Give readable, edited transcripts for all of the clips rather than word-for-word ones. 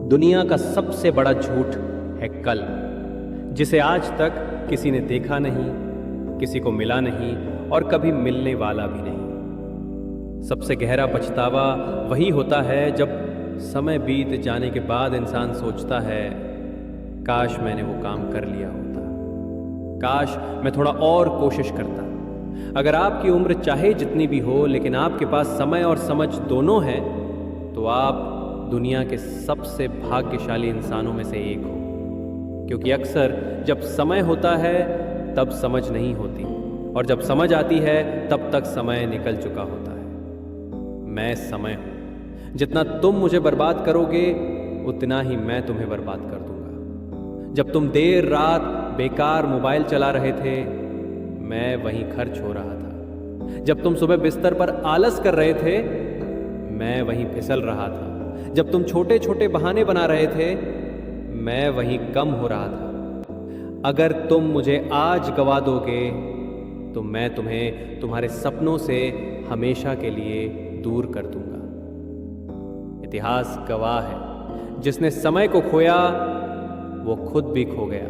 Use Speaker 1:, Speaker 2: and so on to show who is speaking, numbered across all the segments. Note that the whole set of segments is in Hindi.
Speaker 1: दुनिया का सबसे बड़ा झूठ है कल, जिसे आज तक किसी ने देखा नहीं, किसी को मिला नहीं और कभी मिलने वाला भी नहीं। सबसे गहरा पछतावा वही होता है जब समय बीत जाने के बाद इंसान सोचता है, काश मैंने वो काम कर लिया होता, काश मैं थोड़ा और कोशिश करता। अगर आपकी उम्र चाहे जितनी भी हो, लेकिन आपके पास समय और समझ दोनों है, तो आप दुनिया के सबसे भाग्यशाली इंसानों में से एक हो। क्योंकि अक्सर जब समय होता है तब समझ नहीं होती, और जब समझ आती है तब तक समय निकल चुका होता है। मैं समय हूं। जितना तुम मुझे बर्बाद करोगे उतना ही मैं तुम्हें बर्बाद कर दूंगा। जब तुम देर रात बेकार मोबाइल चला रहे थे, मैं वहीं खर्च हो रहा था। जब तुम सुबह बिस्तर पर आलस कर रहे थे, मैं वहीं फिसल रहा था। जब तुम छोटे छोटे बहाने बना रहे थे, मैं वहीं कम हो रहा था। अगर तुम मुझे आज गवा दोगे तो मैं तुम्हें तुम्हारे सपनों से हमेशा के लिए दूर कर दूंगा। इतिहास गवाह है, जिसने समय को खोया वो खुद भी खो गया।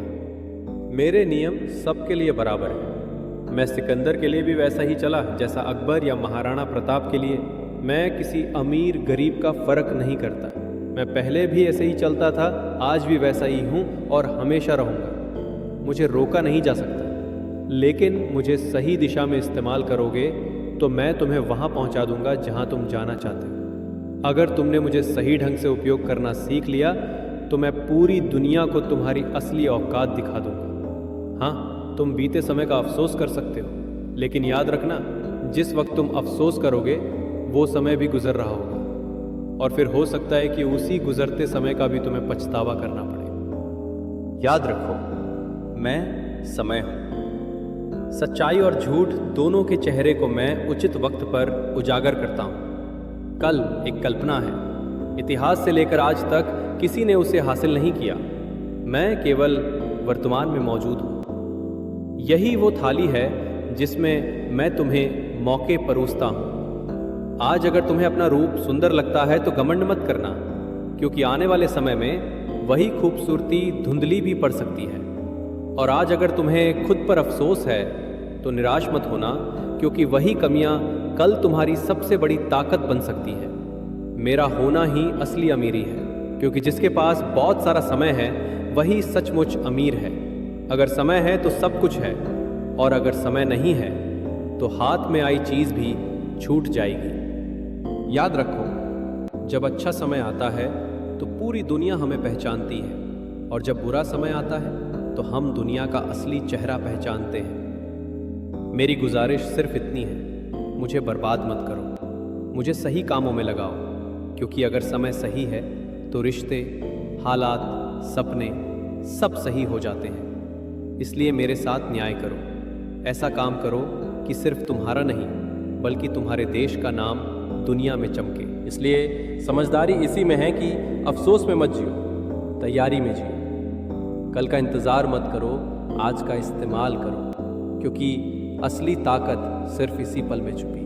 Speaker 1: मेरे नियम सबके लिए बराबर है। मैं सिकंदर के लिए भी वैसा ही चला जैसा अकबर या महाराणा प्रताप के लिए। मैं किसी अमीर गरीब का फर्क नहीं करता। मैं पहले भी ऐसे ही चलता था, आज भी वैसा ही हूँ और हमेशा रहूँगा। मुझे रोका नहीं जा सकता, लेकिन मुझे सही दिशा में इस्तेमाल करोगे तो मैं तुम्हें वहाँ पहुँचा दूंगा जहाँ तुम जाना चाहते हो। अगर तुमने मुझे सही ढंग से उपयोग करना सीख लिया तो मैं पूरी दुनिया को तुम्हारी असली औकात दिखा दूंगा। हाँ, तुम बीते समय का अफसोस कर सकते हो, लेकिन याद रखना, जिस वक्त तुम अफसोस करोगे वो समय भी गुजर रहा होगा, और फिर हो सकता है कि उसी गुजरते समय का भी तुम्हें पछतावा करना पड़े। याद रखो, मैं समय हूं। सच्चाई और झूठ दोनों के चेहरे को मैं उचित वक्त पर उजागर करता हूं। कल एक कल्पना है, इतिहास से लेकर आज तक किसी ने उसे हासिल नहीं किया। मैं केवल वर्तमान में मौजूद हूं। यही वो थाली है जिसमें मैं तुम्हें मौके परोसता हूं। आज अगर तुम्हें अपना रूप सुंदर लगता है तो घमंड मत करना, क्योंकि आने वाले समय में वही खूबसूरती धुंधली भी पड़ सकती है। और आज अगर तुम्हें खुद पर अफसोस है तो निराश मत होना, क्योंकि वही कमियां कल तुम्हारी सबसे बड़ी ताकत बन सकती है। मेरा होना ही असली अमीरी है, क्योंकि जिसके पास बहुत सारा समय है वही सचमुच अमीर है। अगर समय है तो सब कुछ है, और अगर समय नहीं है तो हाथ में आई चीज भी छूट जाएगी। याद रखो, जब अच्छा समय आता है तो पूरी दुनिया हमें पहचानती है, और जब बुरा समय आता है तो हम दुनिया का असली चेहरा पहचानते हैं। मेरी गुजारिश सिर्फ इतनी है, मुझे बर्बाद मत करो, मुझे सही कामों में लगाओ, क्योंकि अगर समय सही है तो रिश्ते, हालात, सपने सब सही हो जाते हैं। इसलिए मेरे साथ न्याय करो। ऐसा काम करो कि सिर्फ तुम्हारा नहीं बल्कि तुम्हारे देश का नाम दुनिया में चमके। इसलिए समझदारी इसी में है कि अफसोस में मत जियो, तैयारी में जियो। कल का इंतज़ार मत करो, आज का इस्तेमाल करो, क्योंकि असली ताकत सिर्फ इसी पल में छुपी है।